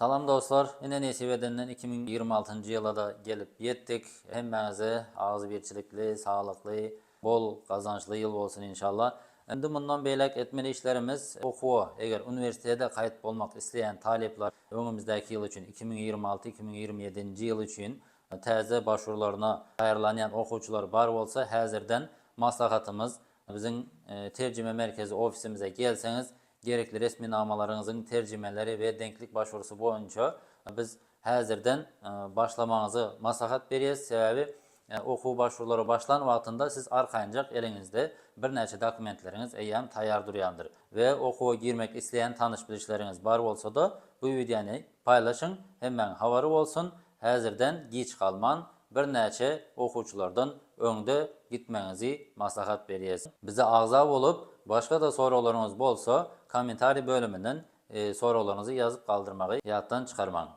Salam dostlar, yine Nesibe'den 2026 yıla da gelip yettik. Hemmenize ağız birçilikli, sağlıklı, bol kazançlı yıl olsun inşallah. Endi bundan beylek etmeli işlerimiz okuwa. Eğer üniversitede kayıt olmak isteyen talipler önümüzdeki yıl için 2026-2027 yıl için təzə başvurularına ayarlanan okuçular var olsa hazırdan maslahatımız bizim tercüme merkezi ofisimize gelseniz gerekli resmi namalarınızın tercümeleri ve denklik başvurusu boyunca biz hazırdan başlamanızı maslahat veriyoruz. Sebebi oku başvuruları başlan vaxtında siz arkancaq elinizde bir neçə dokumentleriniz eyyam tayar duruyandır. Ve okuğa girmek isteyen tanış bilişleriniz var olsa da bu videonu paylaşın, hemen havarı olsun. Hazırdan geç kalman, bir neçə okuçulardan öndə gitmenizi maslahat veriyoruz. Bize ağza olup başka da sorularınız bolsa komentari bölümünden sorularınızı yazıp kaldırmayı yaddan çıkarmayın.